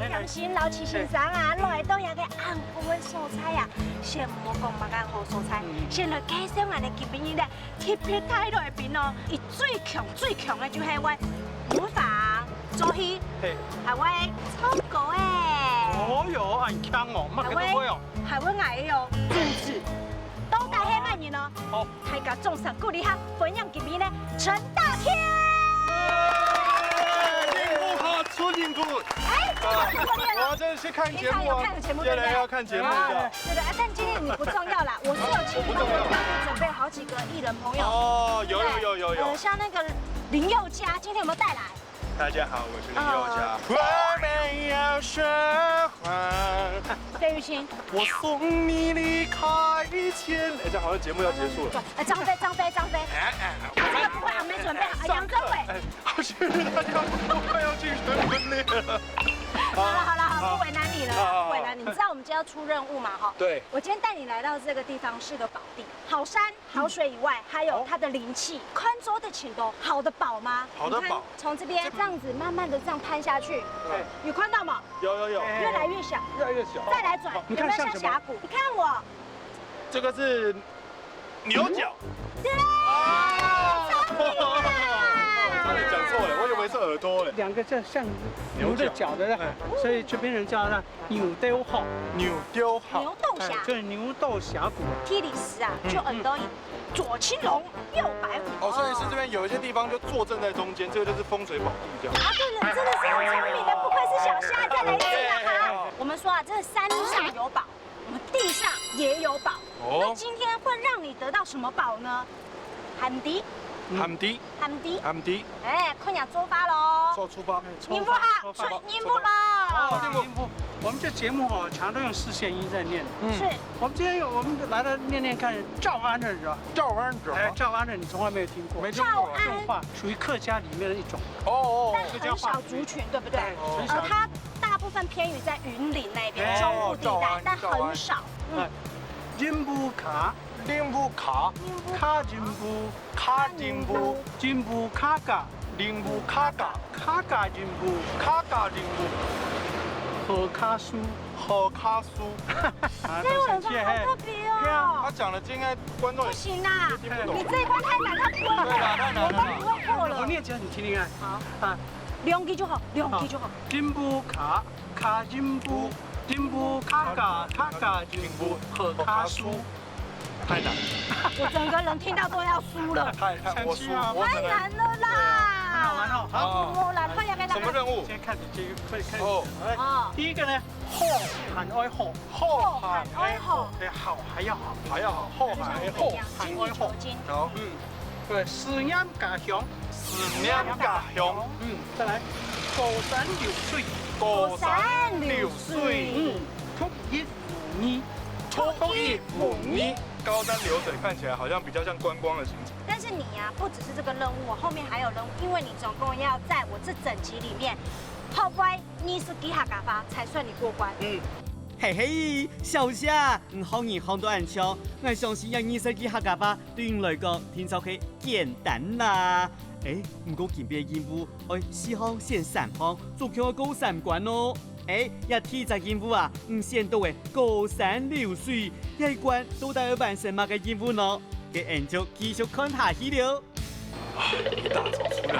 良心老市先生啊，来到遐个红菇的蔬菜啊，先唔好讲马干好蔬菜，先来介绍俺的吉宾伊咧，特别态度的边哦，伊最强的就系我乳房、猪血，还我臭狗诶。哦哟，很强哦，乜嘅都会哦。还我矮哟，珠子，都带黑曼人哦。好，还甲种上鼓励哈，分享吉宾咧，陈大天。出进步。哎，我这是看节目啊，接下来要看节目的。对的，但今天你不重要啦，我是有请你帮我准备好几个艺人朋友。哦，有。像那个林宥嘉，今天有没有带来？大家好，我是林宥嘉。我们要学会。费玉清，我送你离开前。哎，这好像节目要结束了。张飞。我这个不会，还没准备好。杨宗纬。好，谢谢大家，我快要进全分裂了。好了，不为难你了，不为难你。你知道我们今天要出任务嘛？哈。对。我今天带你来到这个地方是个宝地，好山好水以外，还有它的灵气。看周的请都好的宝吗？好的宝。从这边这样子慢慢的这样攀下去，对，有看到吗？有。越来越小。再来转，有没有像峡谷？你看我。这个是牛角。对。差点讲错了，我以为是耳朵嘞。两个这像牛的角的，所以这边人叫它牛兜号。牛斗峡，就是牛斗峡谷。提里斯啊，就耳朵左青龙，右白虎。哦，所以是这边有一些地方就坐镇在中间，这个就是风水宝地这样。啊，对了，真的是很聪明的，不愧是小虾，再来一次了哈。我们说啊，这山上有宝，我们地上也有宝。那今天会让你得到什么宝呢？喊迪。哎，快点出发喽！出发。音符好，音符了。音符。我们这节目哦，常都用4线音在念。是。我们今天来了念看赵安的是吧？赵安的你从来没有听过？没听过。这种话属于客家里面的一种。但很少族群，对不对？它大部分偏于在云林那边中部地带，但很少。金布卡。卡金布卡嘎，卡嘎金布，和卡苏，这个文法好特别哦。他讲的应该观众不行啦，你这一关太难，他不会，我都不会过了。我念起来你听听看。好啊2句就好。金布卡金布，金布卡嘎金布和卡苏。太难，我整个人听到都要输了。太难了啦！好玩哦。好，来，快点给大家。什么任务？先看这个，快看。第一个呢，好喊哀好，好喊哀好，好还要好，好喊哀好。好，对，思念家乡，再来，高山流水，脱衣舞泥。高山流水看起来好像比较像观光的行程，但是你呀，不只是这个任务，我后面还有任务，因为你总共要在我这整集里面，好乖，你是几下嘎发才算你过关。嘿嘿，小夏，好人好多人唱，我相信让20幾客家話對你來講聽就係簡單啦。唔過前邊嘅任務，4項先3項，仲叫我過3關咯。一天就任務啊，唔先到嘅高山流水，一關都帶要完成乜嘅任務呢？嘅人就繼續看下去了。一大早出任務，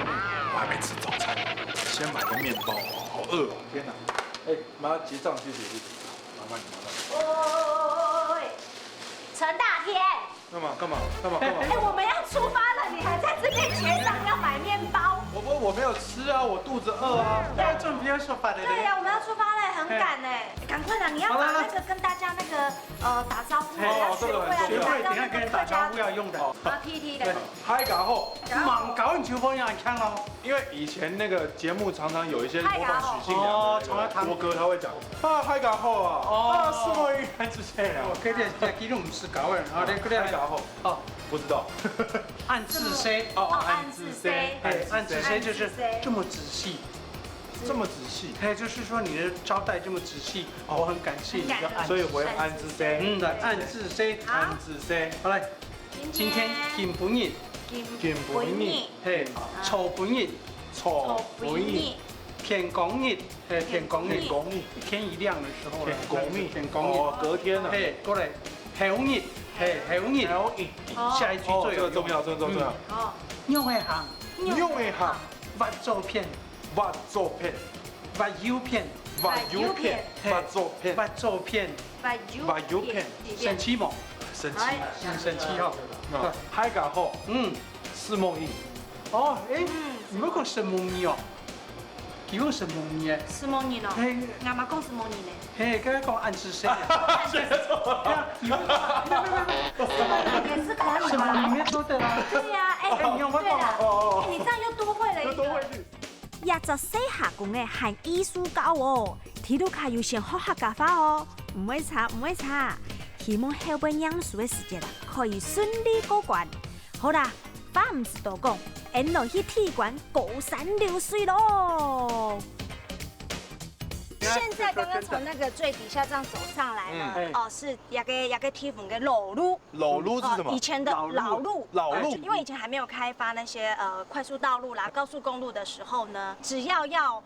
我還沒吃早餐，先買個麵包，好餓哦！天哪！媽結賬謝謝。麻煩你。陳大天。幹嘛？我們要出發了，你還在這邊結賬要買麵包。我沒有吃啊，我肚子餓啊。對，這種比較說法的。對呀，我們要出發了，很趕哎，趕快啦！你要把那個跟大家那個打招呼，要學會啊，學會，等下跟人打招呼要用的。T 的。嗨搞後，猛搞你球風要看咯。因為以前那個節目常常有一些模仿許信良的國歌，他會講嗨搞後啊，是我原來之前啊。我嗰啲記錄唔是搞嘅，你嗰啲嗨搞後不知道。暗自 say 暗自 say， 暗自 say 就是這麼仔細。這麼仔細，就是說你的招待這麼仔細，我很感謝你，所以我要暗自 say， 暗自 say， 暗自 say。好來，今天金本日，嘿，丑本日，丑本日，天公日，天公日，公益，天一亮的时候了，天公益，天公日，哦，隔天了。嘿，过来，后日，后日，下一句哦，最有用。这个重要，这个重要。哦，用的行，用一下挖照片，挖照片，挖邮片，挖邮片，挖照片，挖照片，挖邮片，生气冇？生气，生气哈。海港后，四梦一。哦，你们讲什么米哦？叫用什么米诶？是梦年哦，嘿，俺妈讲是梦年呢。嘿，刚刚讲暗示谁啊？学错了。也是可以什么吗？里面说的啦？对呀，哎，你用对了，你这样又多会了一个。24下公嘅係藝術教哦，睇到佢要先學客家話哦，唔會差唔會差。希望後邊念書嘅時間啦，可以順利過關。好啦，話唔是多講，俺落去體館高山流水咯。现在刚刚从那个最底下这样走上来呢，哦，是一个地方的老路。老路是什么以？前的老路，老路因为以前还没有开发那些快速道路啦、高速公路的时候呢，只要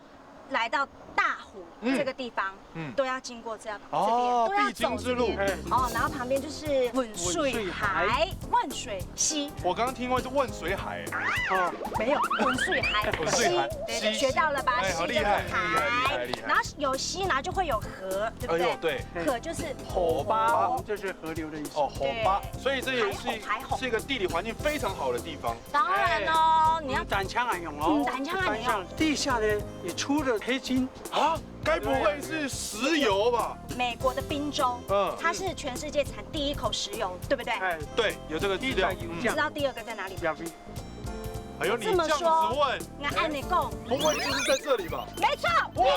来到大湖这个地方，都要经过这边，都要必经之路。哦，然后旁边就是汶水海、汶水溪。我刚刚听过是汶水海。哦，没有汶水海汶水海溪，对，学到了吧？哎好溪就是厉害海厉害，然后有溪，然后就会有河，对不哎呦对？对。河就是火巴就是河流的意思。哦，火巴，所以这也是海吼是一个地理环境非常好的地方。当然哦，你要胆枪暗用哦，胆枪暗用。地下呢也出了黑金啊，该不会是石油吧？美国的宾州，它是全世界产第一口石油，对不对？哎，对，有这个资料。你知道第二个在哪里吗？表皮。哎呦，你这这样子么说问，那按你讲，不会就是在这里吧？没错，哇，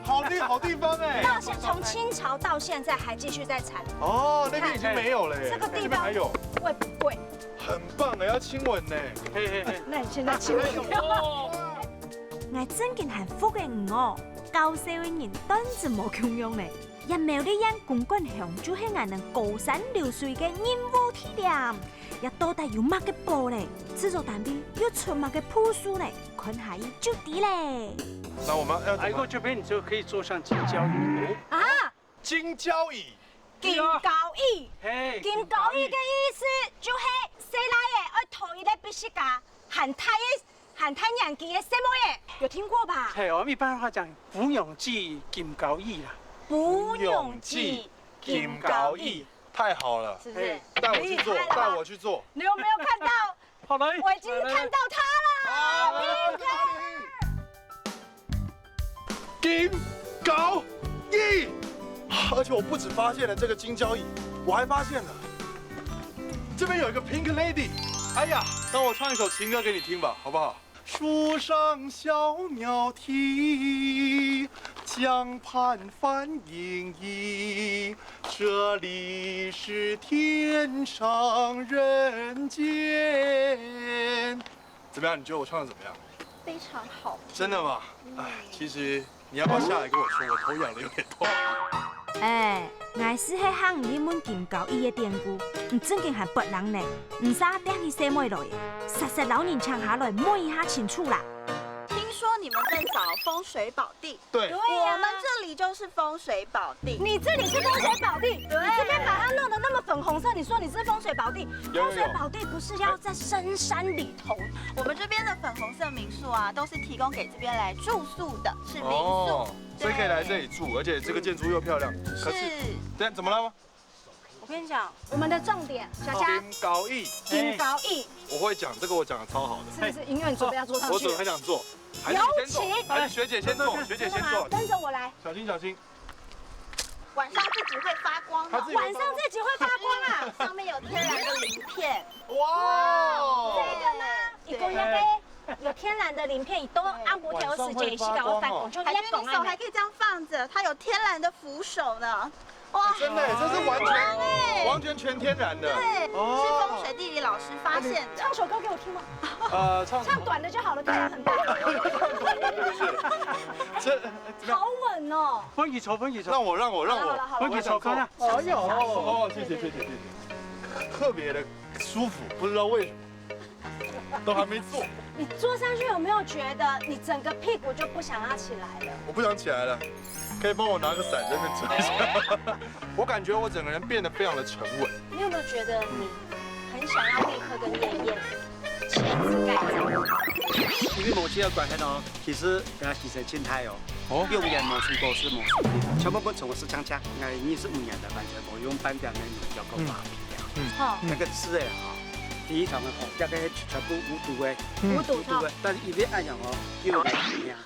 好地方哎。到现从清朝到现在还继续在产，哦，那边已经没有了耶。这个地方边还有，贵不贵？很棒哎，要亲吻呢。嘿嘿嘿。那你现在请问？我真件幸福嘅我，教社會人當然冇咁樣咧。一秒的人公館向就係我能高山流水嘅任務體驗，一到底要乜嘅波咧？製作單邊要出乜嘅鋪數咧？看下伊就啲咧。那我们要来过这边，你就可以坐上金交椅。啊，金交椅。金交椅，嘿，金交椅嘅意思就是西来嘅，要头一个必须甲汉太娘记嘅什么嘢？有听过吧？嘿，我们一般话讲芙蓉记金交椅啦。不用记金交椅，太好了，是不是？带我去做，带我去做。你有没有看到？好来，我已经看到他了。金交椅，而且我不止发现了这个金交椅，我还发现了这边有一个 Pink Lady。哎呀，让我唱一首情歌给你听吧，好不好？树上小鸟啼，江畔帆影影，这里是天上人间。怎么样？你觉得我唱的怎么样？非常好。真的吗？哎，其实你要不要下来跟我说？我头痒的有点痛。我是喺行你們金交椅嘅典故，唔真件係別人咧，唔使掟去寫妹來，實實老年搶下來摸一下清楚啦。听说你们在找风水宝地，对，我们这里就是风水宝地。你这里是风水宝地，你这边把它弄得那么粉红色，你说你是风水宝地？风水宝地不是要在深山里头？我们这边的粉红色民宿啊，都是提供给这边来住宿的，是民宿。哦，所以可以来这里住，而且这个建筑又漂亮。可是，对，怎么了吗？我跟你讲，我们的重点，小佳，金交椅，金交椅，我会讲，这个我讲的超好的。是不是？因为你准备要坐上去我准备很想做，还是你先做，还是学姐先做？学姐先做，跟着我来。小心小心。晚上自己会发光的，晚上自己会发光啊！上面有天然的鳞片。哇！这个吗？一共要杯。有天然的鳞片，都按摩条时间，是搞我反光，就还你手还可以这样放着，它有天然的扶手呢。哇，真的，这是完全全天然的。对，是风水地理老师发现的。唱首歌给我听吗？唱短的就好了，太阳很大。这好稳哦。风雨愁，风雨愁。让我。风雨愁，看看。哎呦，哦，谢谢。特别的舒服，不知道为什么，都还没做。你坐上去有没有觉得你整个屁股就不想要起来了？我不想起来了，可以帮我拿个伞在那边遮一下。我感觉我整个人变得非常的沉稳。你有没有觉得你很想要立刻跟燕燕签字盖章？因为某些的关系呢，其实给他提升心态哦。用眼魔术过是魔术的，全部不从我是枪枪，25年的完全我用半点那种叫够马皮了。好，那个吃的哈，非常的好，大概全部无毒的，无毒的，但是一边按样哦，又来怎样？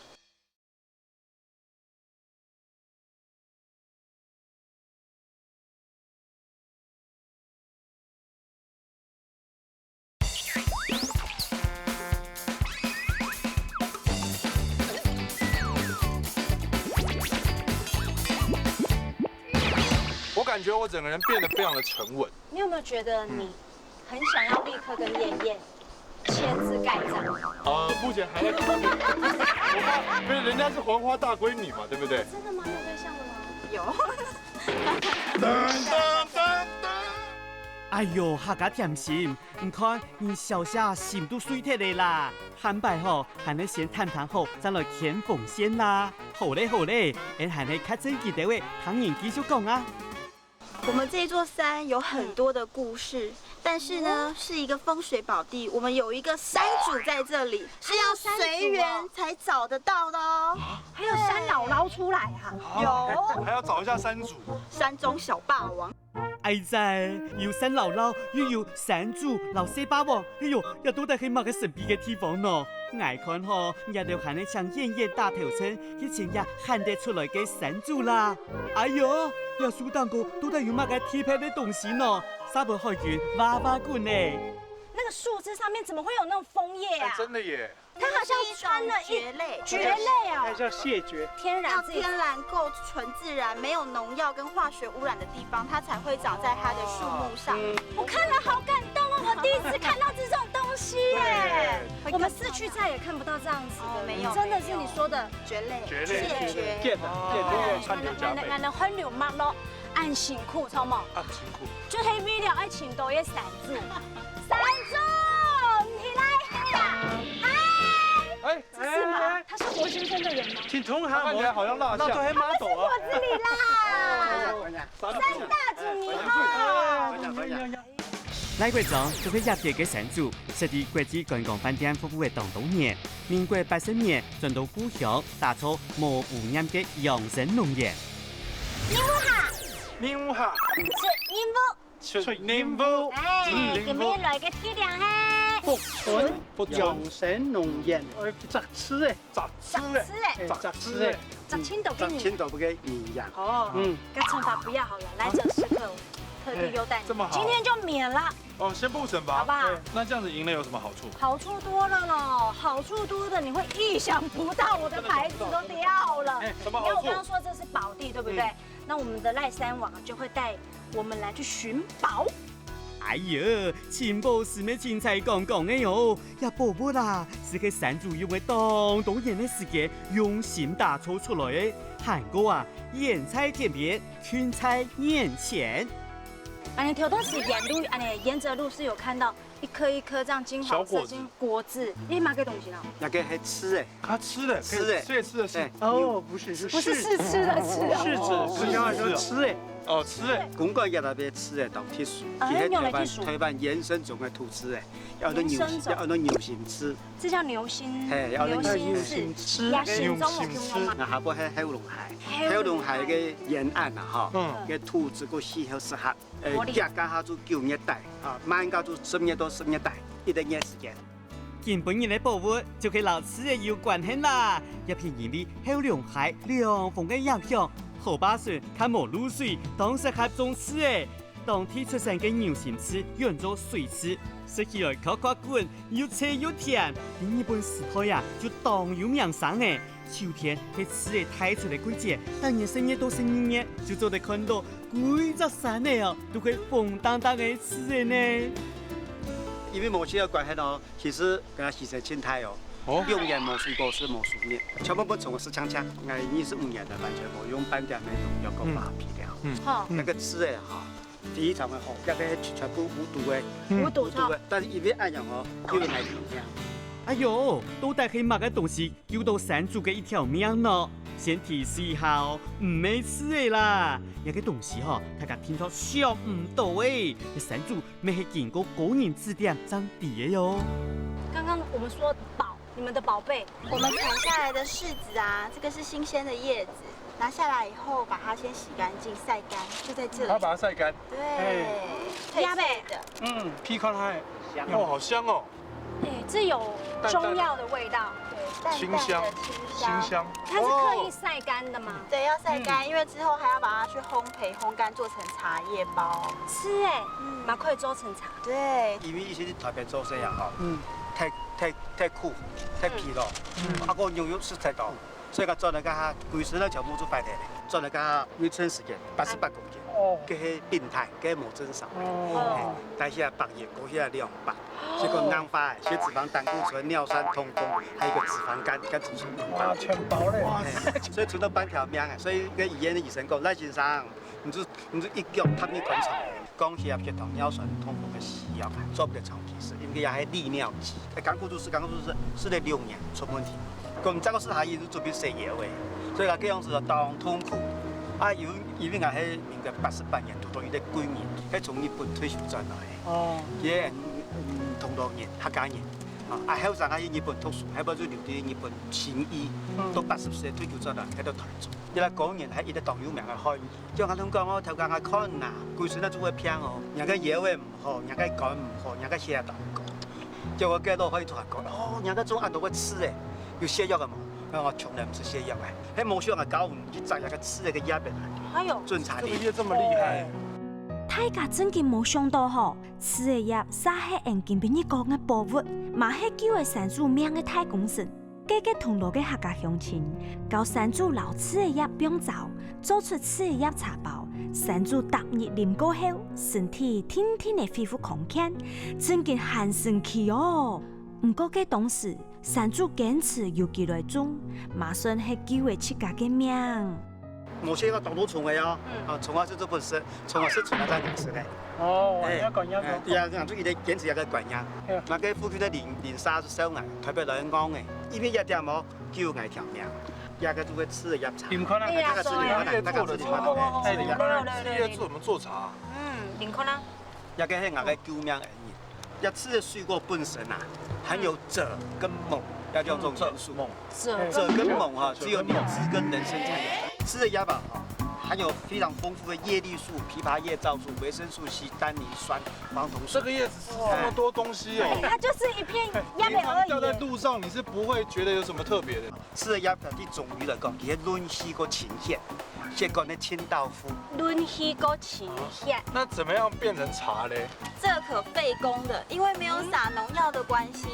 我感觉我整个人变得非常的沉稳。你有没有觉得你很想要立刻跟燕燕签字盖章？目前还在考虑。我怕，因为人家是黄花大闺女嘛，对不对？真的吗？有对象了吗？有。噔噔噔噔。哎呦，客家甜心，唔看你小夏心都水脱的啦。汉拜吼，还能先谈谈后，再来牵缝线啦。好嘞好嘞，俺还能较正经的话，唐人继续讲啊。我们这座山有很多的故事，但是呢，是一个风水宝地。我们有一个山主在这里，是要随缘才找得到的哦。还有山姥姥出来哈、有还要找一下山主。山中小霸王。哎在，有山姥姥，又有山主老四霸王，哎呦，又都得去某个神秘嘅地方呢。眼看吼，也就喊你像燕燕大头针，以前也喊得出来嘅山主啦。哎呦，也苏当哥都得有某个特别的东西呢，啥不海军娃娃棍呢？那个树枝上面怎么会有那种枫叶啊？真的耶。它好像穿了蕨类，蕨类那哦，叫谢绝。天然要自己天然够纯自然，没有农药跟化学污染的地方，它才会长在它的树木上。我看了好感动哦，我第一次看到这种东西耶！我们市区再也看不到这样子的，没有真的是你说的蕨类，蕨类谢绝。剑都要穿牛甲背。俺很牛mắt咯，按辛苦，超冇？啊，辛苦。就黑米了爱请多也散住，散住，你来黑呀！哎，这是吗？他是活生生的人吗？请同看行起来好像蜡像。那都系马斗啊。这里啦，三大子你好。赖国庄就去入地嘅山主，设立国际观光饭店服务嘅当多年，民国80年转到故乡，打造无污染嘅养生农业。宁武哈，是宁武。哎，今日来个体谅嘿，福村养生农业，杂吃诶，咋吃嘞？杂吃诶，杂青豆给杂你。青豆不给营养。哦，该惩罚不要好了，来者是客，特地优待你。这么好今天就免了，哦，先不惩罚，好不好？那这样子赢了有什么好处？好处多了咯，好处多的你会意想不到，我的牌子都掉了。什么好处因为我刚刚？说这是宝地，对不对？那我们的赖山王就会带我们来去寻宝。哎呀，情报是咩青菜讲讲的哟，也宝宝啦，是个山主用的当多年的时间用心打造出来的。韩国啊，腌菜田边，群菜眼前。安尼条都是沿路，安尼沿着路是有看到一颗一颗这样金黄色金果子，你买个东西呢？那个还吃诶，他吃的，吃的所以吃的是哦，不是，是不是试吃的吃哦，柿子，是要说吃诶。哦，吃的。公国要那边吃诶，当铁树，台湾原生种的土吃诶，要那牛心吃，这叫牛心，嘿，要那牛心吃，也心中我听过吗？那下晡喺黑龍海，黑龍海嘅沿岸啊，哈，嘅兔子個氣候適合，加加下做9熱帶，啊，慢加做10熱到10熱帶，一定嘅時間。跟本人的寶物就跟老師嘅有關係啦，一片因為黑龍海涼風嘅影響。後巴船看冇露水，當適合種刺誒。當地出產嘅牛心刺用做水刺，食起來口口滾，又脆又甜。日本時代呀，就當有名聲誒。秋天佢刺誒太出嚟季節，當年深夜到深夜就做得看到幾隻山誒哦，都會風當當嘅刺誒呢。因為某些的關係呢，其實跟它提升心態哦。用眼魔術過是魔術面，全部不從我是槍槍，25年的完全我用半點那種要夠馬皮了。好，那個吃誒哈，非常的好，那個全部無毒的，無毒的，但是一邊按樣哦，又來怎樣？哎呦，到底係乜嘅東西救到山豬嘅一條命呢？先提示一下哦，唔係吃嘅啦，有個東西吼，大家聽到想唔到誒，山豬咪係經過高人指點長大嘅喲。刚刚我们说宝，你们的宝贝，我们采下来的柿子啊，这个是新鲜的叶子，拿下来以后把它先洗干净、晒干，就在这里。它把它晒干。对，鸭贝的。劈开它，哦，好香哦，哎，这有中药的味道，对，淡清香淡的清香。它是刻意晒干的嘛？对，要晒干，因为之后还要把它去烘焙、烘干，做成茶叶包。吃哎，马可以做成茶。对，因为以前台北做这样吼，太苦、太疲劳，个营养素太高，所以佢做嚟家规身咧全部做坏掉咧，做嚟家微春时间88公斤，佢係病态，佢冇正常，代谢白眼，高血压200，结果硬化，血脂肪、胆固醇、尿酸、痛风，还有一个脂肪肝跟指数哇，全包嘞！所以存到半条命啊！所以跟医院的医生讲，赖先生，你就一脚踏你昆虫，高血压、血糖、尿酸、痛风的西药做不了长期事，因为还利尿剂，刚过度是试了6年出问题，咁这个是还一直做俾食药的，所以佢这样子当痛苦。啊，因为我喺民國88年讀到伊個幾年，喺從日本退休轉來，嘅同路人、客家人，啊，後生喺日本讀書，喺嗰度留喺日本行醫，到80歲退休轉來喺度台中。伊拉講人喺伊個當有名嘅漢語，叫我同講我頭家我看嗱，規身都做會偏哦，人家腰位唔好，人家肝唔好，人家血壓高，叫我幾多可以同佢講，哦，人家種按到我吃誒，有瀉藥嘅冇。我從來唔食瀉藥嘅，喺冇上嘅搞唔去摘一個吃那個葉俾佢。還有準查這個葉這麼厲害，大家真嘅冇想到吼，吃嘅葉撒喺人見俾你講嘅寶物，嘛係救嘅山豬命嘅太公神。幾個同路嘅客家鄉親，教山豬撈吃嘅葉變走，做出吃嘅葉茶包。山豬踏日啉過後，身體天天嘅恢復康健，真嘅很神奇哦。唔過嘅當時，山豬堅持要寄來種，嘛算係救嘅自家嘅命。某些個當到蟲嘅哦，蟲啊是做本事，蟲啊是蟲啊在飲食嘅。哦，一個對啊，養出伊哋堅持一個觀念，那個夫妻咧連沙都收硬，特別來講嘅，伊邊一點冇救捱條命，一個都會吃嘅葉茶。點可能？那個是葉做的茶，哎，點可能？葉做怎麼做茶？林可啦，一個係我嘅救命恩人，一吃嘅水果本身啊，含有锗跟錳，要叫做元素。锗跟锰哈，只有靈芝跟人參才有。吃的葉吧，含有非常豐富的葉綠素、枇杷葉皂素、維生素 C、單寧酸、黃酮素。這個葉子是這麼多東西哦。它就是一片葉貝而掉在已。路上，你是不會覺得有什麼特別的。吃的葉對中醫來講，佢潤氣個清血，血管的清道夫。潤氣個清血。那怎麼樣變成茶嘞？这个可費工的，因為沒有撒農藥的關係。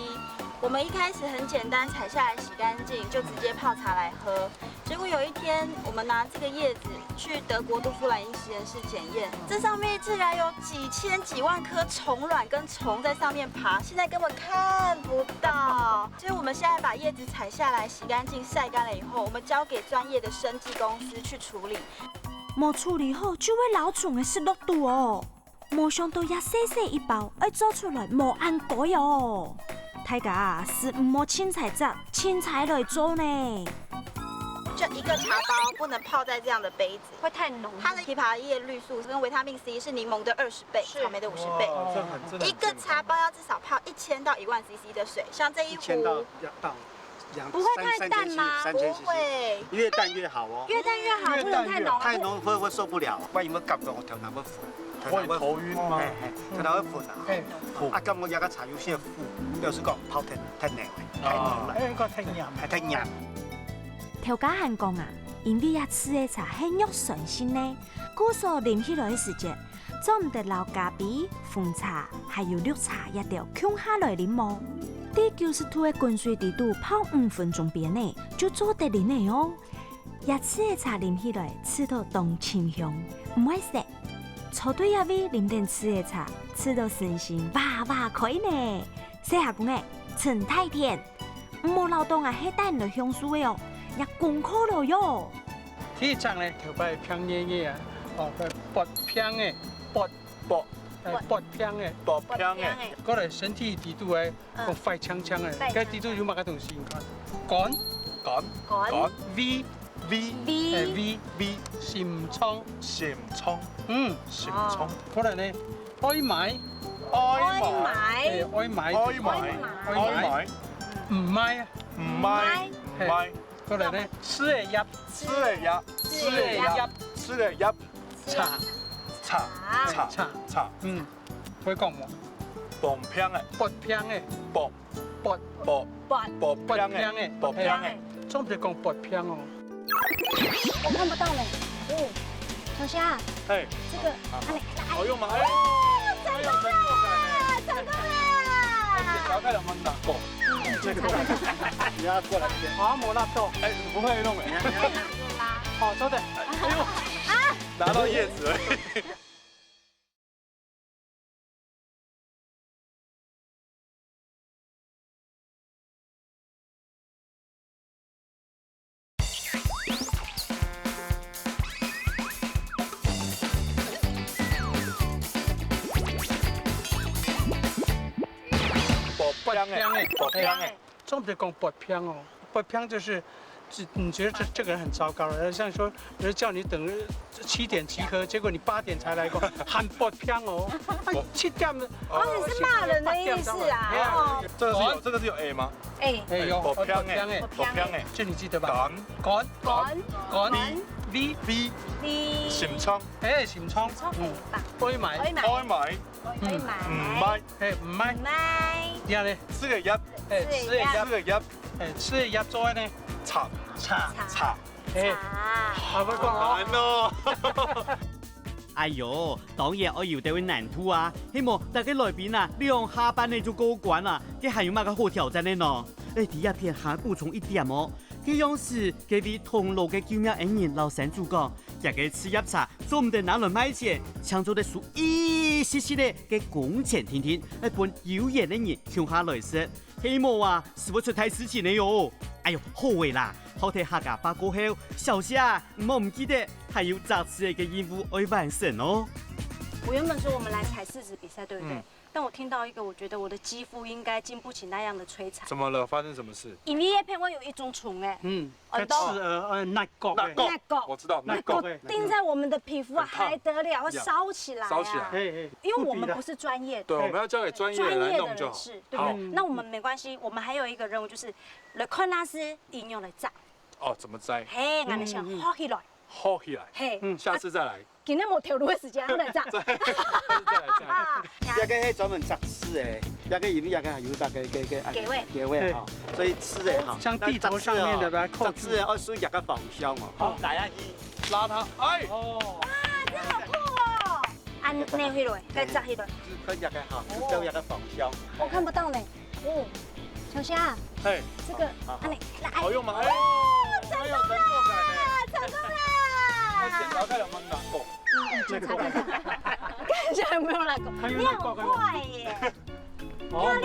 我們一開始很簡單，採下來洗乾淨，就直接泡茶來喝。結果有一天，我們拿這個葉子去德國杜夫蘭因實驗室檢驗，這上面竟然有幾千幾萬顆蟲卵跟蟲在上面爬，現在根本看不到。所以我們現在把葉子採下來，洗乾淨、曬乾了以後，我們交給專業的生技公司去處理。冇處理好就會老蟲嘅食落肚哦。冇想到一細細一包，要做出來冇按改哦。大家是唔好青菜汁，青菜來做呢。就一個茶包不能泡在這樣的杯子，會太濃。它的枇杷葉綠素跟維他命 C 是檸檬的20倍，草莓的50倍。一個茶包要至少泡1000到1萬 CC 的水，像這一1000到壺不會太淡嗎？ 3000 不會，越淡越好哦。越淡越好，不能太濃。太濃會受不了，萬一我感覺我頭腦會昏，會頭暈嗎？頭腦會昏啊！啊，咁我有個茶有些苦，有時講泡太涼，太濃啦，太鹹。條家人講啊，因為一次嘅茶係肉順先呢，故所啉起來嘅時節，做唔得撈咖啡、紅茶，還有綠茶一條cond下來啉喎。啲92嘅滾水地度泡5分鐘邊呢，就做得嚟呢哦。一次嘅茶啉起來，吃到當清香，唔會澀。錯對一位啉定次嘅茶，吃到身心哇哇開呢。細下講嘅陳太甜，唔好勞動啊，係帶人來享受嘅哦。也功課了喲。ที่จังเลยแถวไปเพียงเงี้ยอ่ะออกไปปอดเพียงเงี้ยปอด薄片的，薄片的，嗰嚟身體地度嘅，個快槍槍嘅，嘅地度有乜嘅東西？趕趕 V V V 閃倉，鹹葱，嗯，鹹葱，嗰嚟咧愛買，愛買，唔買，嗰嚟咧吃嘅入，茶，嗯，會講喎，薄片的，薄片嘅，薄片的，總之講薄片哦。我看不到嘞。哦，小虾，哎，这个好用吗？成功了，成功了！小开2蚊拿过，这个你要过来一点。啊，冇辣到，哎，不会弄哎，好，走的。哎呦，拿到叶子了。薄片哎，总不讲薄片哦，薄片就是，你觉得这个人很糟糕了，像说人叫你等7点集合，结果你8点才来，喊薄片哦，7点哦，你是骂人的意思啊？哦，这个是有 A 吗？哎，有薄片哎，这你记得吧？趕 V 鹹倉，哎，閃倉，愛買，唔買，然後咧，吃个一，吃嘅入咗咧，茶，哎，好不講難哦。哎呦，當然我要得位難度啊！希望大家來賓啊，利用下班呢就過關啊，佢還有乜個好挑戰的呢？第一篇還補充一點哦，佢樣是佢位同路嘅救命恩人老山主講，一個吃飲茶做唔得哪輪買錢，搶做得數一絲絲的嘅工錢天天，一般有緣的人向下來食，希望啊是不出太事情的喲。哎呦，好嘅啦！好睇客家話過後，小夏唔好唔記得，還有雜誌嘅任務要完成哦。我原本說我們來踩柿子比賽，對不對？但我聽到一個，我覺得我的肌膚應該經不起那樣的摧殘。怎麼了？發生什麼事？因為葉片會有一種蟲哎，刺納角，我知道，那個叮在我們的皮膚啊，還得了，會燒起來啊。燒起來。因為我們不是專業的，對，我們要交給專業的來弄就好。對不對？那我們沒關係，我們還有一個任務就是來看那是應用來摘。哦，怎麼摘？嘿，俺哋想薅起來，薅起來。嘿，下次再來。今天冇條路嘅時間，我嚟摘。再來。一個係專門摘絲嘅，一個入面一個係有摘嘅味哈，所以吃嘅哈，像地頭上面的把它扣住，摘絲要屬於一個芳香哦。好，大家拉它，哎，哦，哇，真好酷哦！按呢起來，再摘起來。佢一個哈，就一個芳香。我看不到呢。哦，小夏，哎，這個按你來。好用嗎？哎，成功了，成功了！小開2蚊拿過。檢查看看，看起來有沒有拿過？你好快耶！漂亮。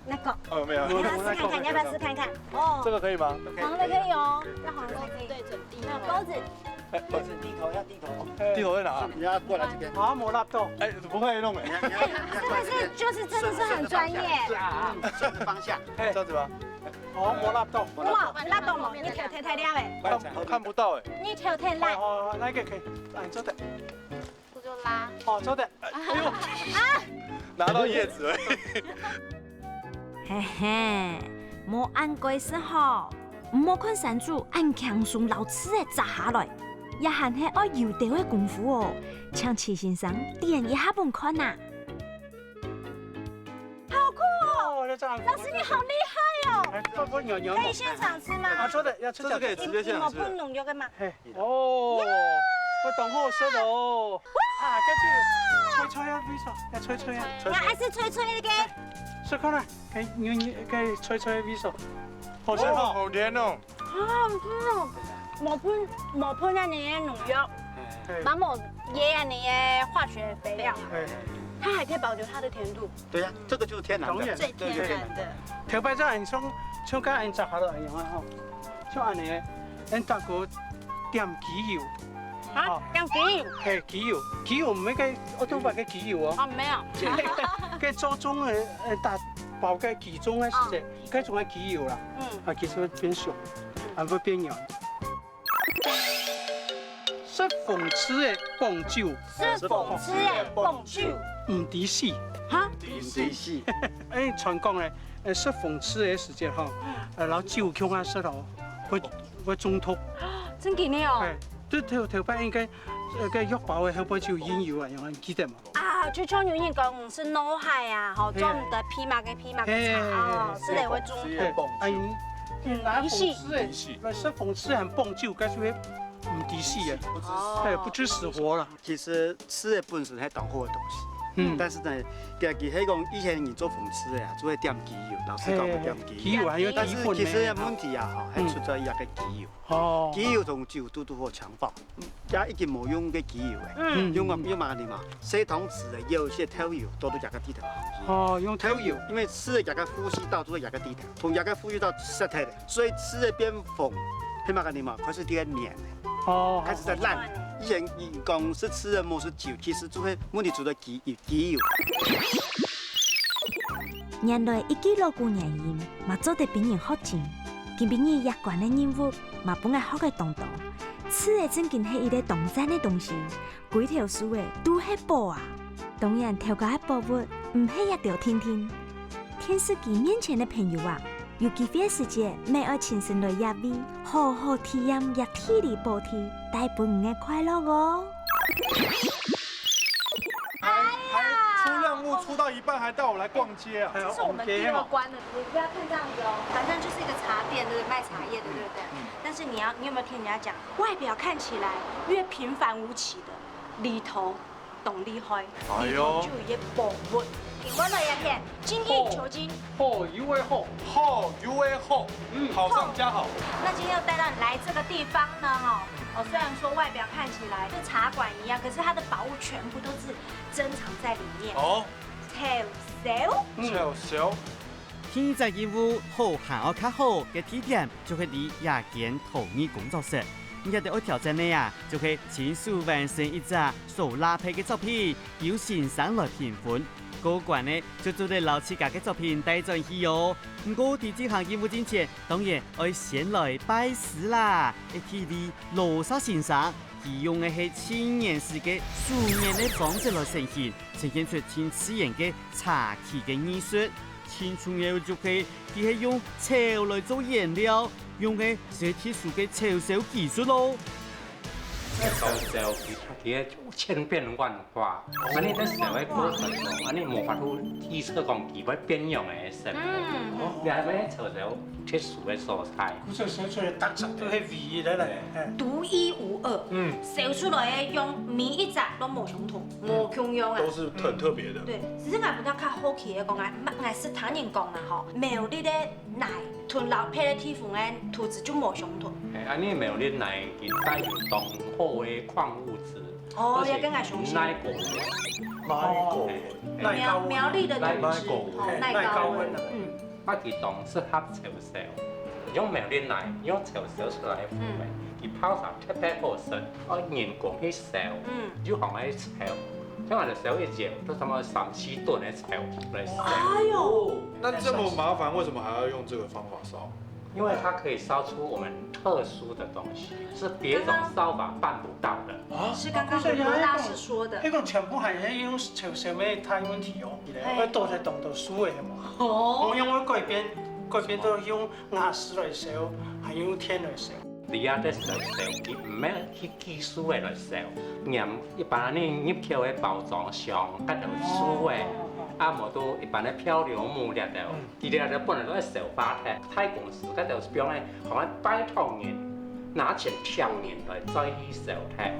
那個，沒有。你要試看看，你要不要試看看？哦，這個可以嗎？黃的可以哦，要黃的可以對準地。還有鈎子。哎，不是低頭要低頭，地頭在哪？你要過來這邊。啊，冇辣到，哎，不會弄哎。這個是就是真的是很專業。順着方向，這樣子嗎？哦，冇辣到，哇，辣到冇，你頭太亮哎。看不到哎。你頭太辣。哦，那個可以，按走的，我就拉。好走的，哎呦，拿到葉子了。嘿嘿，莫按規時候，唔好看山主按強鬆老刺嘅摘下來，也還係愛搖掉嘅功夫哦。請齊先生點一下本看呐。好酷哦！哦，這樣，老師你好厲害哦！哎，不扭扭，可以現場吃嗎？啊，走的，要吃這是可以直接現場吃。冇弄咗嘅嘛？嘿，哦，我懂好食的哦。啊，跟住吹吹啊，邊手，要吹吹啊。我還是吹吹嘅。試看啦，可以吹吹邊手，好食哦，好甜哦。好吃哦！冇噴那你嘅農藥，冇嘢啊你嘅化學肥料，它還可以保留它的甜度。對呀，這個就是天然的，最天然的。條擺在像甲按摘下來一樣啊吼，像安尼，咱大哥點豉油，啊，用机油？嘿，机油唔係嘅，我都話嘅機油哦。哦，没有。嘅做中大包嘅機中嘅時，嘅仲係機油啦。啊，其實會變熟，還會變軟。適逢吃嘅蹦酒，是讽刺嘅蹦酒。唔抵死。哈？唔死死。誒，傳講咧，適逢吃嘅時節吼，然後酒強啊舌頭會中毒。真嘅呢哦。都頭擺應該嘅藥包嘅後背就煙油啊，有人記得嘛？啊，就像有人講是腦海啊，好種的皮馬嘅茶哦，是嚟會中毒。拿諷刺誒，適逢吃很蹦酒，該是會唔抵死嘅，不知死活啦。其實吃的本身係當好嘅東西。但是呢，其實迄講以前人做諷刺的啊，做係點機油，老師講會點機油。但是其實問題啊，吼，係出在一個機油。哦。機油同酒都好強化，也已經冇用嘅機油嘅。用嘛你嘛，洗湯匙的有些頭油都一個地頭。哦，用頭油，因為吃的一個呼吸道都係一個地頭，同一個呼吸道舌頭的，所以吃的變粉，係嘛你嘛，開始變黏的。哦。開始在爛。以前講是吃的冇是酒，其實就係問題出在機油。原來一記老姑娘因嘛做得比人好錢，佢比人習慣的任務嘛本來好嘅動作，吃的正經係一個動讚的東西，幾條書的都係寶啊。當然調教嘅寶物唔係一條天天，天使佢面前的朋友啊，有機會時節咪愛親身來入味，好好體驗一體力補體，帶俾唔嘅快樂哦。出任務出到一半還帶我來逛街啊！這是我們第二關的，你不要看這樣子哦，反正就是一個茶店，對不對？賣茶葉的，對不對？但是你有沒有聽人家講，外表看起來越平凡無奇的，裡頭懂厲害，裡頭就有一些寶物。我來一片精益求精，好油味好，好油味好，好上加好。那今天又帶到你來這個地方呢，哈，雖然說外表看起來跟茶館一樣，可是它的寶物全部都是珍藏在裡面。哦，小。天在任務好行我較好嘅地點，就係你夜間陶藝工作室。你一定要挑戰你啊，就係親手完成一隻手拉胚嘅作品，由欣賞來評分。過關呢，就做得老自家嘅作品帶進去哦。不過喺這項任務之前，當然要先來拜師啦。一起嚟羅剎欣賞，佢用嘅係千年時嘅素顏嘅方式來呈現出天自然嘅茶器嘅藝術。青春嘅就係佢係用草來做顏料，用嘅是特殊嘅潮手技術咯。潮手佢嘅千變萬化，安尼在燒嘅過程中，安尼無法度預測講佢會變樣嘅成果。你係咪潮手特殊嘅素材？嗰隻燒出嚟特色都係味嚟嚟，獨一無二。燒出來嘅用每一隻都冇相同，冇共樣啊。都是很特別的。對，只是我比較好奇嘅講我是唐人講啦吼，苗栗嘅奶同老配嘅地方嘅土質就冇相同。安尼苗栗奶佢帶有濃厚嘅礦物質。哦，也跟我相信。奶果，苗栗的土質，耐高溫。我佢當適合潮手，用苗栗奶，用潮手出來烘嘅，佢泡茶特別好食，我人工去燒，就行喺炒，像我哋燒一隻都差唔多3-4噸嘅炒來燒。哎呦，那這麼麻煩，為什麼還要用這個方法燒？因為它可以燒出我們特殊的東西，是別種燒法辦不到的。是剛剛羅大師說的。呢個全部係用潮手咩太問題哦，我都係當到書嘅嘛。我用我改變都用牙絲來燒，係用天來燒。你要在燒，佢唔係去技術嘅來燒，鹽一般你入口嘅包裝上，嗰條書嘅。啊，無都一般的漂流木粒條，佢哋咧本來都係燒花體，太公司嗰條是標咧，同埋拜託人拿錢挑人來再去燒體，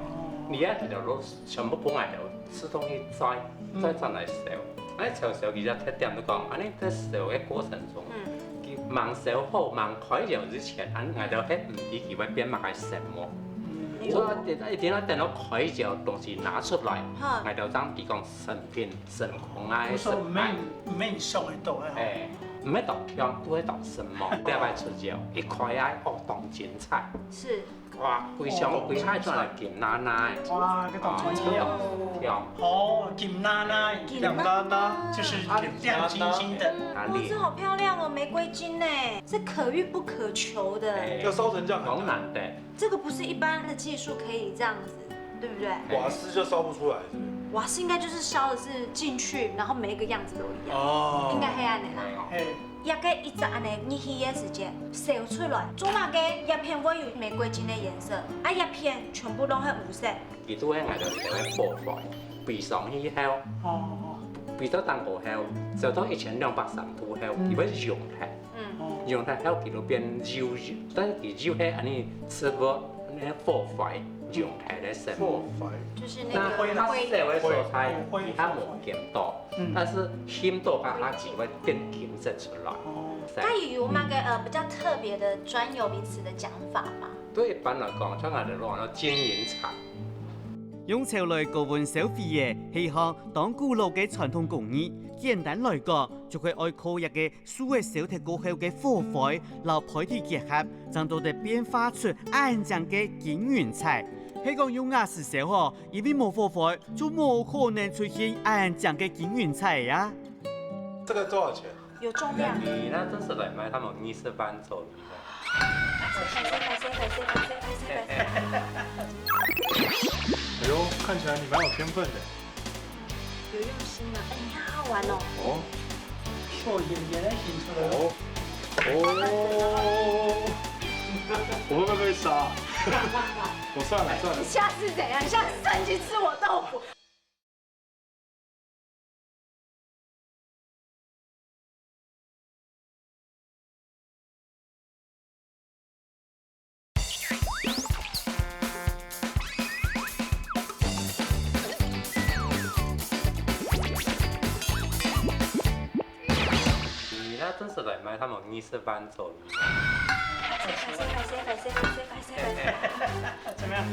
你啊條都全部本來就自動去再來燒。安尼潮燒其實特點都講，安尼在燒嘅過程中，佢忙燒好忙開掉之前，安尼就係唔知佢會變乜嘅什麼。我一定要等到開掉東西拿出來，我就當比講成品、成功啊，唔免上喺度啊。唔要当香，都要当什么？第二摆出招，一块啊哦当精彩，是，哇，非常非常转来金奶奶，哇，个当传奇哦。香，哦，金娜娜，亮娜娜，就是亮晶晶的。哇，这好漂亮哦，玫瑰金呢，是可遇不可求的。要烧成这样好很难，难的。这个不是一般的技术可以这样子，对不对？瓦斯就烧不出来，是不是？瓦斯应该就是烧的是进去，然后每一个样子都一样，哦应该黑暗的啦。哎，也个一直安尼热气的时间烧出来，做那个叶片会有玫瑰金的颜色，啊叶片全部都是无色。伊拄喺外头就会破坏，备上以后，哦备到当过后，烧到1230度后，伊要溶开，哦溶开后佢就变柔，但是佢柔喺安尼吃过那破坏溶开的生物。就是那那个它灰社会蔬菜，它无咸度，但是咸度甲它只会变甜色出来。哦，它有那个比较特别的专有名词的讲法嘛？对一般来讲，像我哋攞咗金银菜。用潮来高温烧肥嘅係項當古老嘅傳統工藝。簡單來講，就係愛靠一個樹嘅燒鐵過後嘅火灰，留配體結合，將到哋變化出暗醬嘅金雲菜。係講用瓦斯燒嗬，因為冇火灰，就冇可能出現暗醬嘅金雲菜呀。这个多少钱？有重量。你那真是来买他们20班走的。哎呦，看起来你蛮有天分的。有用心啊！哎，你看好玩哦。哦秀演员的演出来。哦哦，我会不会被杀？我算了算了。下次怎样？下次上去吃我豆腐。你那真是来买他们20班走的。怎么样？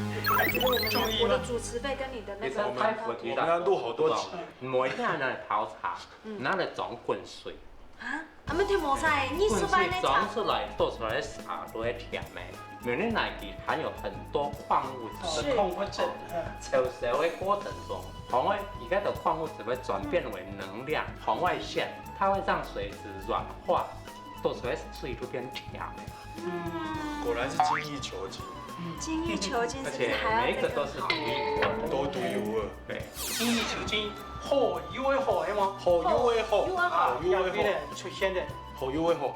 我的主持费跟你的那个你真太服气我们要录好多集。每天来泡茶，拿来装滚水，啊，俺们听冇菜，你滚是班那水装场。出来倒出来的茶都会甜的。因为奶里含有很多矿物质。是矿物质。抽烧的过程中，红外而家的矿物质会转变为能量，红外线它会让水质软化，倒出来的水就变甜的。果然是精益求精，精益求精，而且每一个都是独一无二的。都独一无二。对，精益求精，好有为好的吗？好优为好，好优为要给的好，出现的好优为好。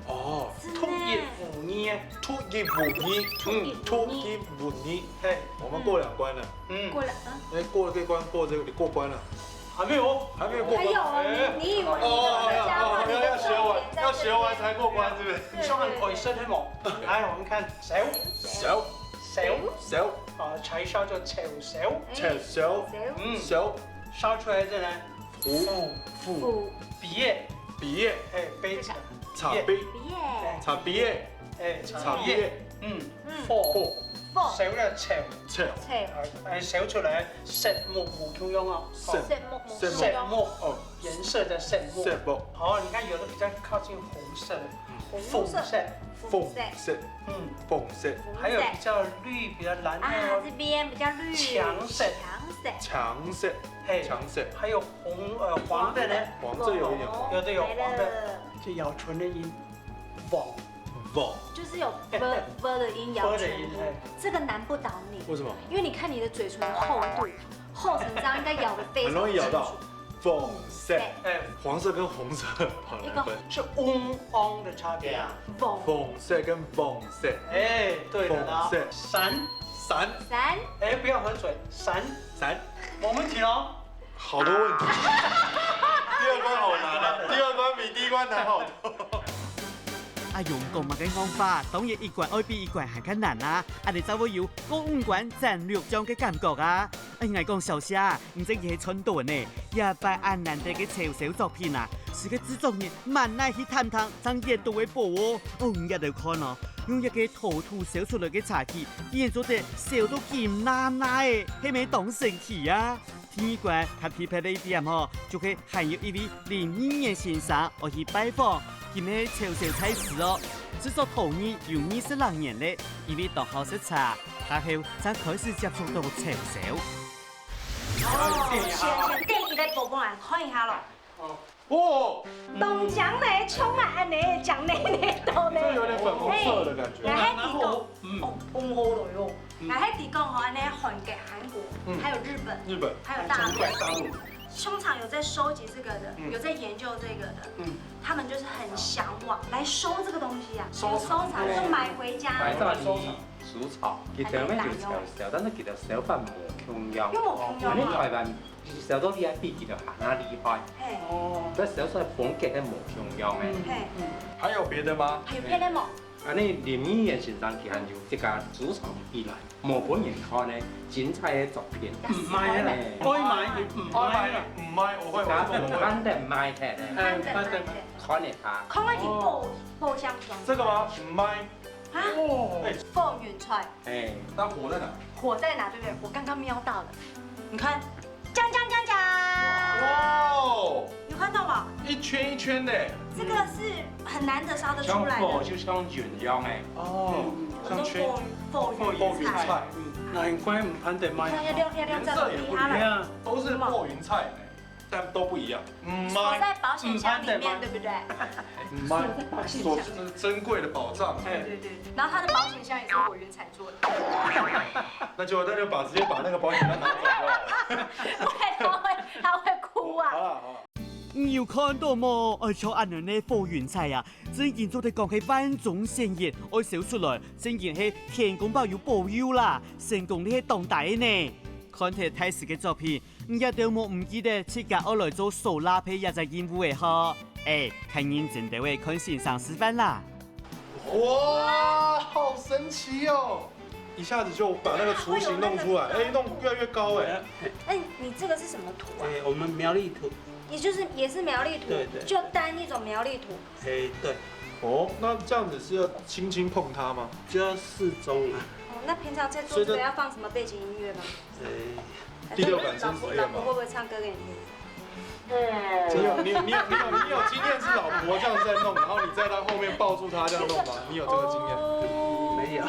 哦，突一五年，突一五年，突一五年，嘿，我们过2关了。过来啊！哎，过了这关，过这个你过关了，还没有，还没有过关。还有哦，你以为你哦，的家话，你的要学完，要学完才过关，是不是？上很可以生的嘛。来，我们看烧小烧，小啊，柴烧叫炒烧，小小烧出来的呢，腐毕业，毕业哎，杯子，茶杯毕业，茶毕业哎，茶毕业火火烧了炒，炒哎，烧出来石木同样啊，石木哦颜色的石木。色木好，你看有的比较靠近红色的，红色凤色凤色还有比较绿、比较蓝啊，的这边比较绿，强色，强色嘿，强色还有黄的呢，黄这有一点黄有的有黄的，就咬唇的音，网就是有 v 的音，咬唇音，这个难不倒你。为什么？因为你看你的嘴唇的厚度，厚成这样，应该咬得非常很容易咬到。凤色，哎，黄色跟红色好难分。是翁的差别啊。凤色跟凤色，哎，对了啦。凤色闪，哎，不要喝水，闪，我们停哦。好多问题。第2关好难啊，第2关比第1关难好多。用講物嘅方法，當然一關愛比一關還較難啊！你就會有過5關斬6將嘅感覺啊！我講小夏，唔知佢係春度呢，也拜按難得嘅潮小作品啊，是個製作人萬耐去探討，將熱度嘅保護。也就看咯，用一個陶土燒出來嘅茶器，竟然做得燒到金奶奶嘅，係咪當神奇啊？第二关他特别的一點吼，就係還有一位02年先生我去拜訪，佢們係潮州菜市哦，製作陶藝有26年嘞，因為當好食茶，他後才開始接觸到潮州。先第一個報告來看一下咯。哦，東江呢，充滿安尼醬呢度呢，这有点粉红色的感觉。然後地講，哦，紅好來哦。然後地講吼，安尼韓國、韓國，還有日本，還有大陸。通常有在收集這個的，有在研究這個的，他們就是很向往來收這個東西啊，收藏就買回家。買到收藏薯草，其實咩叫潮州，但係其實手法冇共樣。因為冇共樣你台灣潮州厲害，比其實行啊厲害。哦。但手出來風格係冇共樣嘅。还有別的嗎？還有別的冇？啊，你02年先生其實有這個主創以來，冇本人看呢精彩嘅作品。唔買啦，該買你唔買啦，唔買，我會，他是看得買的，看得他。看我去爆香霜。這個嗎？唔買。啊？鳳雲菜。哎，那火在哪？火在哪？對不對？我剛剛瞄到了，你看，講。哇哦！有看到嗎？一圈一圈的。這個是很難得燒得出來的。就像圓樣誒。哦，像圈。鳳雲菜。難怪唔肯定買。顏色也不一樣，都是破雲菜，但都不一樣。鎖在保險箱裡面，對不對？唔買，鎖是珍貴的寶藏。對。然後它的保險箱也是火雲彩做的。那就直接把那個保險箱拿走了。他會哭啊！好。有看到冇？而且安樣呢火雲菜啊，真然做得講係萬中鮮豔，我燒出來真然係天公保佑保佑啦，成功呢係當大呢。看睇太史嘅作品，一定冇唔記得自家我來做手拉胚也在演武嘅呵。看認真地會看先生示範啦。哇，好神奇哦！一下子就把那個雛形弄出來，弄越來越高哎。你這個是什麼圖啊？我們苗栗圖。也是苗栗圖，對，就單一種苗栗圖。對。哦，那這樣子是要輕輕碰它嗎？就要適中啊。哦，那平常在做這個要放什麼背景音樂嗎？第六感生實驗老婆會不會唱歌給你聽？你有經驗是老婆這樣在弄，然後你在他後面抱住他這樣弄嗎？你有這個經驗？沒有。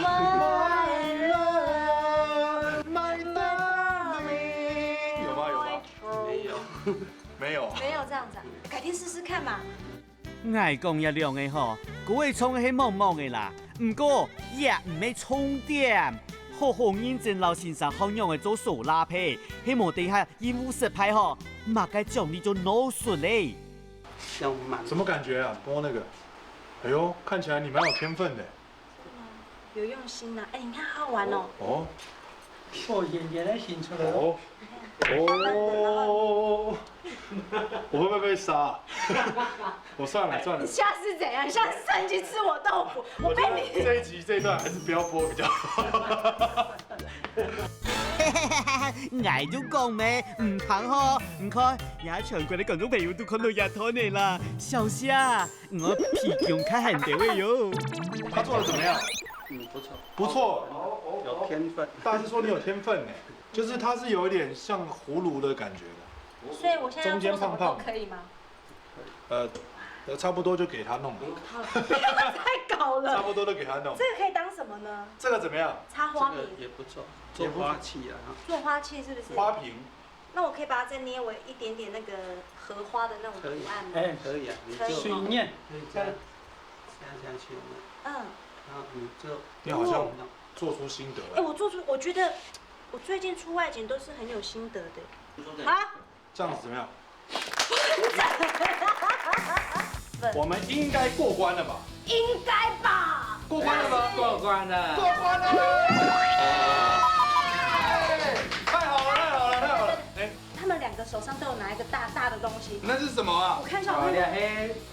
有嗎？沒有這樣子啊，改天試試看嘛。愛講一樣嘅嗬，嗰位創係茫茫嘅啦，唔過也唔係重點。好認真老先生好樣嘅做手拉胚，希望地下演武實派嗬，馬該獎勵就攞出嚟。什麼感覺啊？摸那個，哎呦，看起來你蠻有天分的。有用心啊！你看好玩哦。哦。演員的新出來。哦，我會不會被殺？我算了。下次怎樣？下次趁機吃我豆腐，我被你。這一集這一段還是不要播比較好。挨都講咩？唔肯嗬，唔該，也長過你咁多朋友都看到日頭你啦，小夏，我皮強卡很屌嘅喲。他做得怎麼樣？不錯，有天分。大師說你有天分呢，就是他是有一點像葫蘆的感覺的。所以我現在要做什麼都可以嗎？差不多就給他弄了。不要再搞了。差不多都給他弄。這個可以當什麼呢？這個怎麼樣？插花瓶也不錯，做花器啊。做花器是不是？花瓶。那我可以把它再捏為一點點那個荷花的那種圖案嗎？哎，可以啊，你就去念，這樣去。嗯。然後你就，你好像做出心得了。我覺得我最近出外景都是很有心得的。好。這樣子怎麼樣？我們應該過關了吧？應該吧。過關了嗎？過關了。過關了。太好了，太好了，太好了！哎，他們兩個手上都有拿一個大大的東西。那是什麼啊？我看一下，我看一下。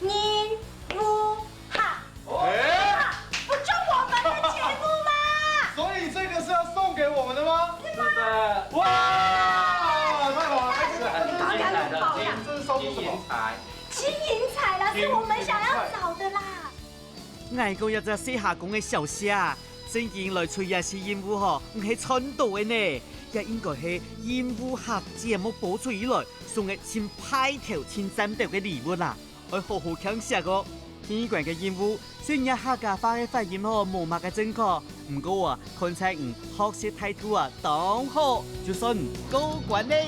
寧武哈。哎，不就我們的節目嗎？所以這個是要送給我們的嗎？是的。哇！太好了，這是燒出什麼？金銀財啦，是我們想要找的啦。挨個一隻四下講嘅小夏，正然來吹也是演武嗬，唔係春到嘅呢。也应该是演武客节目播出以来送嘅前派头前3道嘅礼物啦，要好好享受個。天關嘅演武雖然客家話嘅發音好冇乜嘅正確，唔過啊，看在學習態度啊當好，就算高關嘞。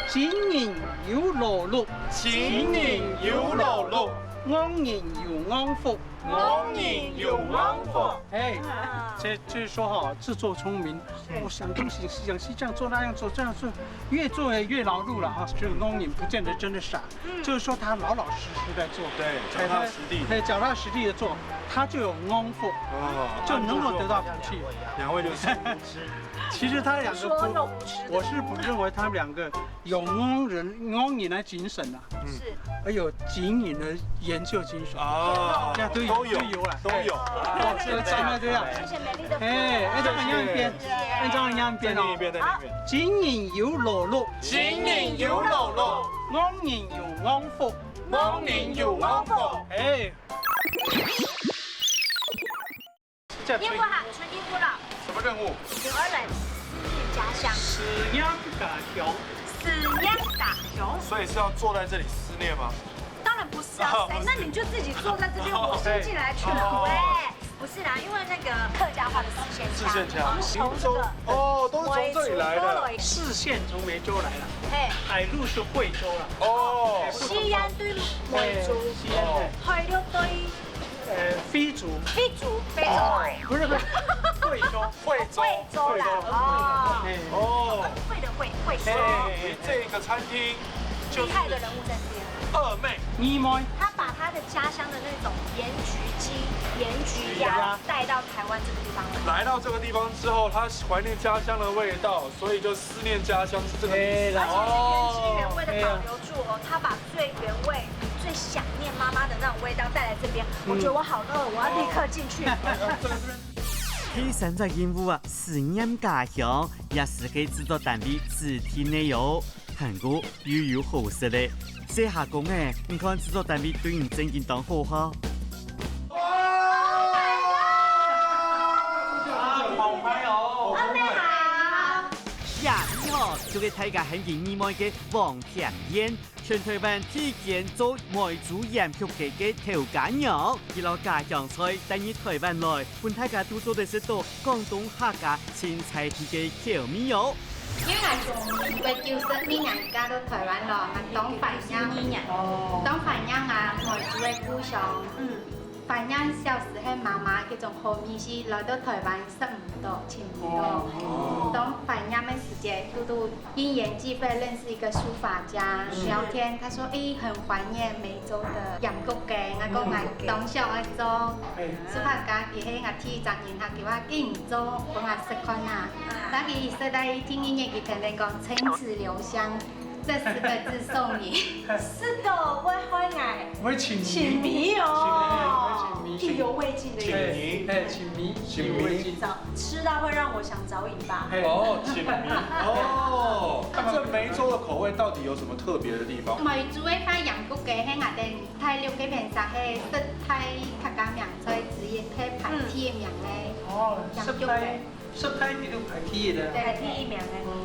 金銀有羅祿，金銀有羅祿，安銀有安福，安銀有安福。哎，这就是说哈，自作聪明，我想东西想西这样做那样做这样做，越做越劳碌了哈。这个公尹不见得真的傻，就是说他老老实实在做，对，脚踏实地，对，脚踏实地的做，他就有安福，就能够得到福气。两位就是无知。其实他两个不，我是不认为他们两个有安人的精神呐，是，而有经营的研究精神啊，这样都有了，都有。这怎么这样？谢谢美丽的。哎，按照人家一边，按照人家一边哦。金银有罗祿，金银有罗祿，安银有安福，安银有安福。哎。英国好，出英国了。什么任务？有儿人思念家乡。思念家乡。思念家乡。所以是要坐在这里思念吗？当然不是啊，那你就自己坐在这边，我伸进来去了。喂，不是啦，因为那个客家话的四线腔，我们从这个哦，都是从这里来的。四线从梅州来了，哎，海路是惠州了。哦，西安对梅州，海陆对。非族，非洲，不是惠州，惠州啦，哦，会的会州。这个餐厅厉害的人物在这边。二妹，你妹，他把他的家乡的那种盐焗鸡、盐焗鸭带到台湾这个地方来。来到这个地方之后，他怀念家乡的味道，所以就思念家乡是这个意思。而且是原汁原味的保留住哦，他把最原味、最想念妈妈的那种味道带来这边。我觉得我好饿，我要立刻进去。第三个任务啊，思念家乡，也是给制作单位主题内容。韩国又有好食嘞，这下讲诶，你看制作单位对你真正当好哈。好拍哦！阿妹好。呀，你好，就给大家很敬意外嘅黃甜煙，全台灣體檢做梅竹鹽曲嘅調假肉，而攞家鄉菜等於台灣來，本大家都做的是到廣東客家青菜體嘅調味肉。因为1990年加到台湾咯，當繁衍，當繁衍啊，梅竹嘅故鄉。繁衍小時候媽媽嗰種好米是來到台灣食唔到、吃唔到。當繁衍的時間，都因緣際會認識一個書法家，聊天，他說很懷念梅州的鹽焗雞，我講我當想去做書法家，佢喺我天責任下叫我唔做，幫我識看啊。那佢說到聽音樂，佢肯定講青瓷留香。這4個字送你。是的，我會愛。我請迷哦，意猶未盡的意思。請迷，吃到會讓我想找尾巴。哦，請迷。哦，這梅州的口味到底有什麼特別的地方？梅州嘅塊鹽焗雞喺我哋泰六嘅片上係食泰客家名菜之一，係排體嘅名咧。哦，食泰啲都排體嘅。排體名咧，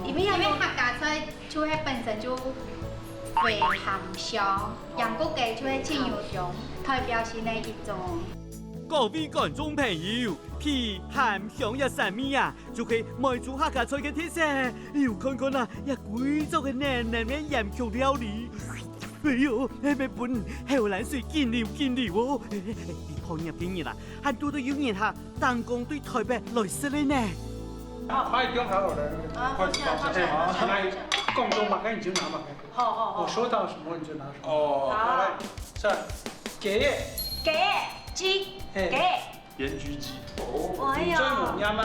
因為客家菜就係本身就肥鹹香，鹽焗雞就係清油香，代表性嘅一種。各位觀眾朋友，皮鹹香一神味啊，就係梅州客家菜嘅特色。要看看啊，一貴州嘅嫩嫩嘅鹽焗料理。哎呦，係咪本後欄水見了哦？你泡入邊熱啦，很多都要熱下，彈弓對台北來勢咧呢。快點好了，快點放下。來，廣東麥雞你就拿麥雞。好。我說到什麼你就拿什麼。哦，來，這雞。鹽焗雞。哦。你做母鴨嗎？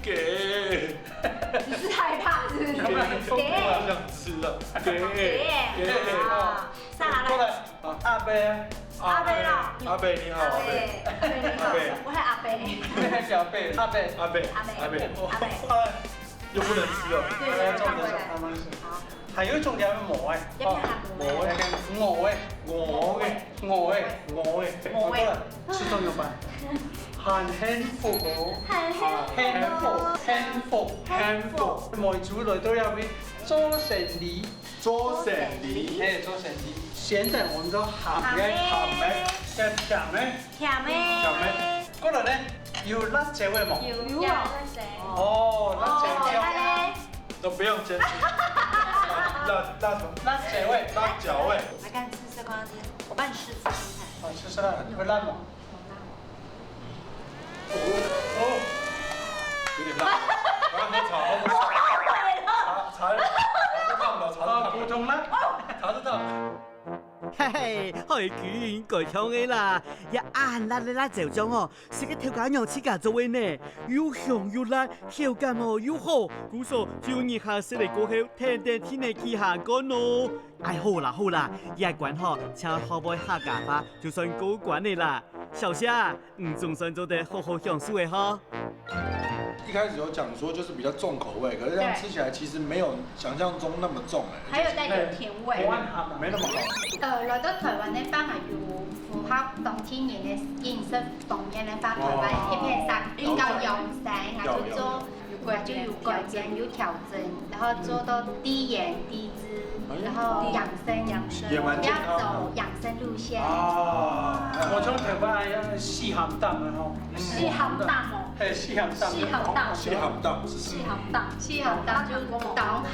給。你是害怕是不是？給。想吃了。給。上來。過來。阿伯。阿伯你好。阿伯。我係阿伯。阿伯。又不能吃了。對，慢慢吃。好。还有一種叫鵝嘅，鵝嘅，吃中有辦，很幸福哦，幸福，每組內都要會做成梨，做成梨，鹹的我們都鹹嘅，甜嘅，嗰度咧要辣椒嘅冇？有哦，辣椒。都不用煎，辣什么？辣椒味，辣椒味。来看吃色光天，我帮你试吃看看。好，吃吃辣，会辣吗？哦，有点辣。我要喝茶，茶是烫的，茶是烫的。普通辣，茶是烫。嘿嘿，海卷改香的啦，一啱辣的辣椒醬哦，食嘅調解樣似架做嘅呢，又香又辣，口感哦又好，故說就熱下食嚟過後，天天天嚟起下乾咯。哎，好啦，一關嗬，請後輩客家話就算過關的啦。小夏，總算做得好好享受的哈。一開始有講說就是比較重口味，可是這樣吃起來其實沒有想象中那麼重還有帶點甜味。沒那麼好。來到台灣呢，反而要符合當天然嘅飲食方面呢，把台灣一片山比較養生，然後就做就有改進有調整，然後做到低鹽低脂，然後養生，也蠻不健康的。要走養生路線。啊，我從台灣要細鹹淡嘅嗬，細鹹淡哦。係細鹹淡。細鹹淡。西鹹淡是什麼？細鹹淡就當鹹。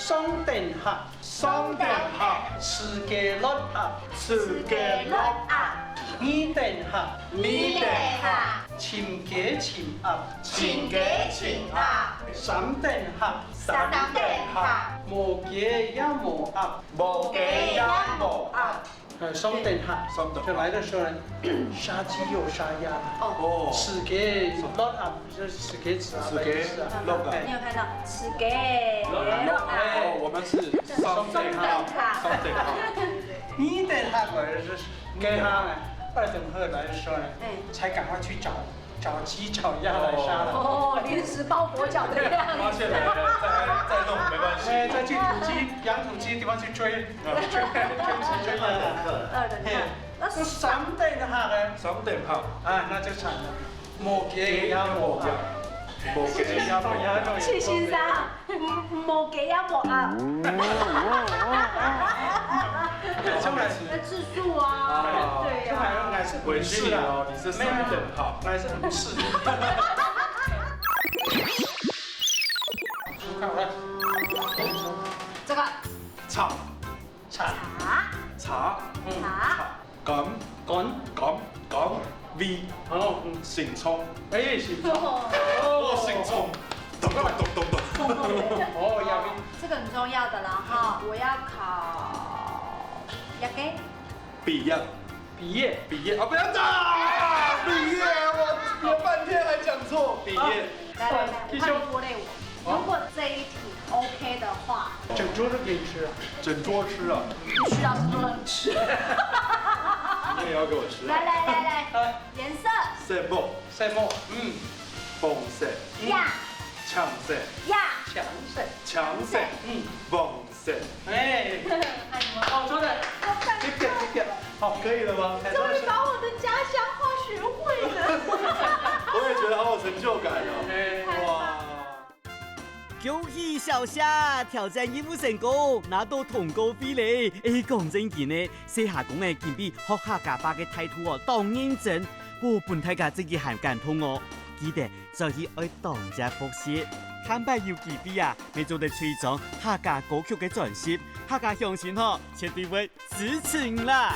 雙定客，自己落客，二定客，前幾前鴨，三定客，無幾一無鴨。雙定客，就來的時候呢，殺雞又殺鴨，哦，自己落鴨就是自己吃啊，落的。你有看到吃給哦，我們是雙定客。二等客來的是給他呢，二等客來的時候呢，才趕快去找雞找鴨來殺了。哦，臨時抱佛腳的樣子。發現了，再弄沒關係。再去養土雞的地方去追鴨。那是三等客呢？三等客啊，那就慘了，冇雞鴨冇鴨。謝先生，冇給呀冇啊。要自助啊，對呀。委屈你哦，你是三等號，還是不是？這個茶，咁味，哦，成葱，哎，是哦，成葱，咚。哦，要味。這個很重要的啦哈，我要烤鴨雞。畢業啊！不要打！畢業，我憋半天還講錯。畢業。來，快過來我。如果這一題 OK 的話，整桌都給你吃啊！整桌吃啊！不需要是多人吃。你也要給我吃。來，顏色。色木，紅色。呀。搶色。呀。強色。紅色。哎，哦，做的，這個，好，可以了嗎？終於把我的家鄉話學會了。我也覺得好有成就感哦。哇！恭喜小夏挑戰任務成功，拿到通告費咧！講真件呢，寫下講嘅見比學客家話嘅態度哦，當認真。不過本大家自己很感動哦，記得就去愛當家複習。坦白要記比啊，你做得推廣客家歌曲嘅專輯，客家鄉親嗬，絕對會支持啦！